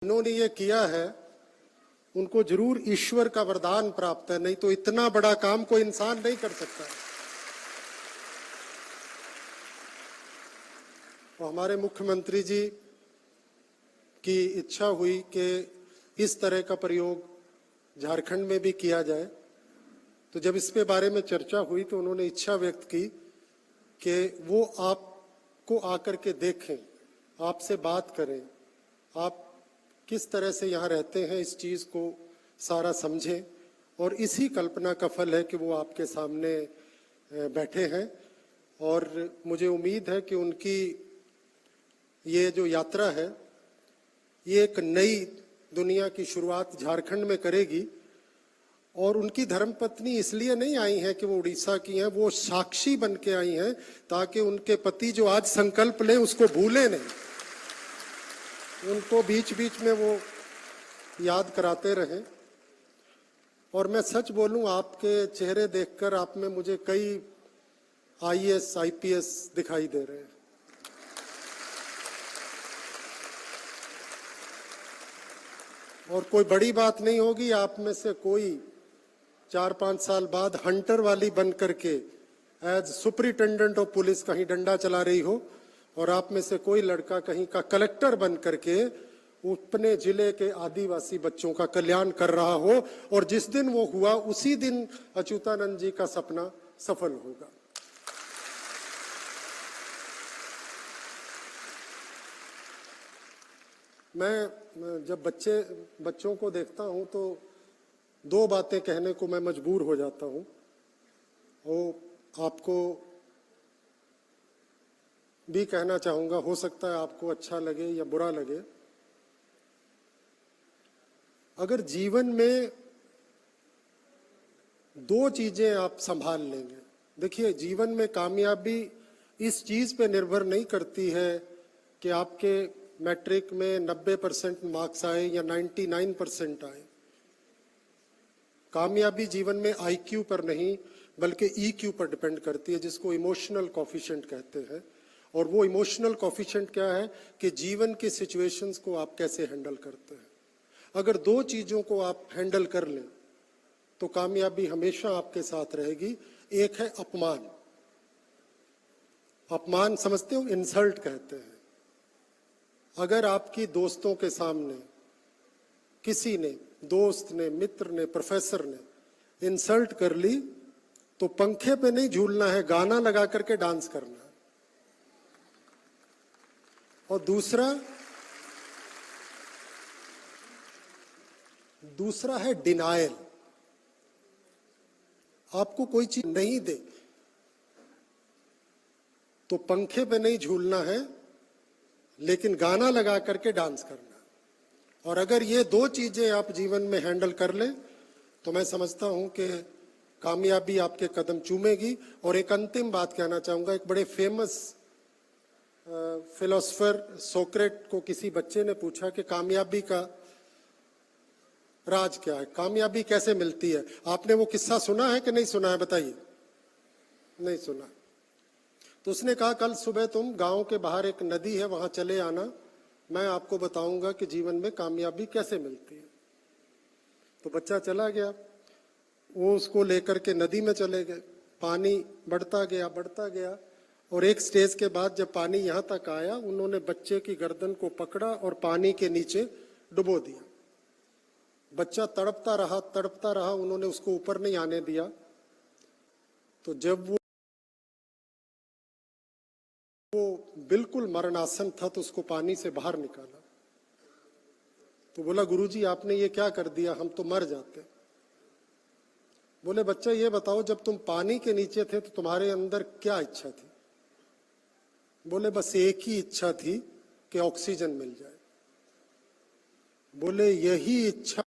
इन्होंने ये किया है उनको जरूर ईश्वर का वरदान प्राप्त है, नहीं तो इतना बड़ा काम कोई इंसान नहीं कर सकता। तो हमारे मुख्यमंत्री जी की इच्छा हुई कि इस तरह का प्रयोग झारखंड में भी किया जाए। तो जब इस पे बारे में चर्चा हुई तो उन्होंने इच्छा व्यक्त की कि वो आपको आकर के देखें, आपसे बात करें, आप किस तरह से यहाँ रहते हैं इस चीज़ को सारा समझें। और इसी कल्पना का फल है कि वो आपके सामने बैठे हैं। और मुझे उम्मीद है कि उनकी ये जो यात्रा है ये एक नई दुनिया की शुरुआत झारखंड में करेगी। और उनकी धर्मपत्नी इसलिए नहीं आई हैं कि वो उड़ीसा की हैं, वो साक्षी बन के आई हैं ताकि उनके पति जो आज संकल्प लें उसको भूले नहीं, उनको बीच बीच में वो याद कराते रहें। और मैं सच बोलूं, आपके चेहरे देखकर आप में मुझे कई आईएएस आईपीएस दिखाई दे रहे हैं। और कोई बड़ी बात नहीं होगी, आप में से कोई 4-5 साल बाद हंटर वाली बन करके एज सुपरिटेंडेंट ऑफ पुलिस कहीं डंडा चला रही हो, और आप में से कोई लड़का कहीं का कलेक्टर बन करके अपने जिले के आदिवासी बच्चों का कल्याण कर रहा हो। और जिस दिन वो हुआ उसी दिन अच्युतानंद जी का सपना सफल होगा। मैं जब बच्चों को देखता हूं तो दो बातें कहने को मैं मजबूर हो जाता हूं। वो आपको भी कहना चाहूंगा, हो सकता है आपको अच्छा लगे या बुरा लगे। अगर जीवन में दो चीजें आप संभाल लेंगे, देखिए जीवन में कामयाबी इस चीज पे निर्भर नहीं करती है कि आपके मैट्रिक में 90% मार्क्स आए या 99% आए। कामयाबी जीवन में आईक्यू पर नहीं बल्कि ईक्यू पर डिपेंड करती है, जिसको इमोशनल कॉफिशिएंट कहते हैं। और वो इमोशनल कॉफिशिएंट क्या है कि जीवन की सिचुएशंस को आप कैसे हैंडल करते हैं। अगर दो चीजों को आप हैंडल कर लें तो कामयाबी हमेशा आपके साथ रहेगी। एक है अपमान। अपमान समझते हो, इंसल्ट कहते हैं। अगर आपकी दोस्तों के सामने किसी ने, दोस्त ने, मित्र ने, प्रोफेसर ने इंसल्ट कर ली तो पंखे पे नहीं झूलना है, गाना लगा करके डांस करना है। और दूसरा है डिनायल। आपको कोई चीज नहीं दे तो पंखे पे नहीं झूलना है लेकिन गाना लगा करके डांस करना। और अगर ये दो चीजें आप जीवन में हैंडल कर लें तो मैं समझता हूं कि कामयाबी आपके कदम चूमेगी। और एक अंतिम बात कहना चाहूंगा, एक बड़े फेमस फिलोसोफर सोक्रेट को किसी बच्चे ने पूछा कि कामयाबी का राज क्या है, कामयाबी कैसे मिलती है। आपने वो किस्सा सुना है कि नहीं सुना है, बताइए। नहीं सुना। तो उसने कहा कल सुबह तुम गांव के बाहर एक नदी है वहां चले आना, मैं आपको बताऊंगा कि जीवन में कामयाबी कैसे मिलती है। तो बच्चा चला गया, वो उसको लेकर के नदी में चले गए। पानी बढ़ता गया और एक स्टेज के बाद जब पानी यहां तक आया, उन्होंने बच्चे की गर्दन को पकड़ा और पानी के नीचे डुबो दिया। बच्चा तड़पता रहा, उन्होंने उसको ऊपर नहीं आने दिया। तो जब वो बिल्कुल मरणासन था तो उसको पानी से बाहर निकाला। तो बोला गुरुजी आपने ये क्या कर दिया, हम तो मर जाते। बोले बच्चा ये बताओ जब तुम पानी के नीचे थे तो तुम्हारे अंदर क्या इच्छा थी। बोले बस एक ही इच्छा थी कि ऑक्सीजन मिल जाए। बोले यही इच्छा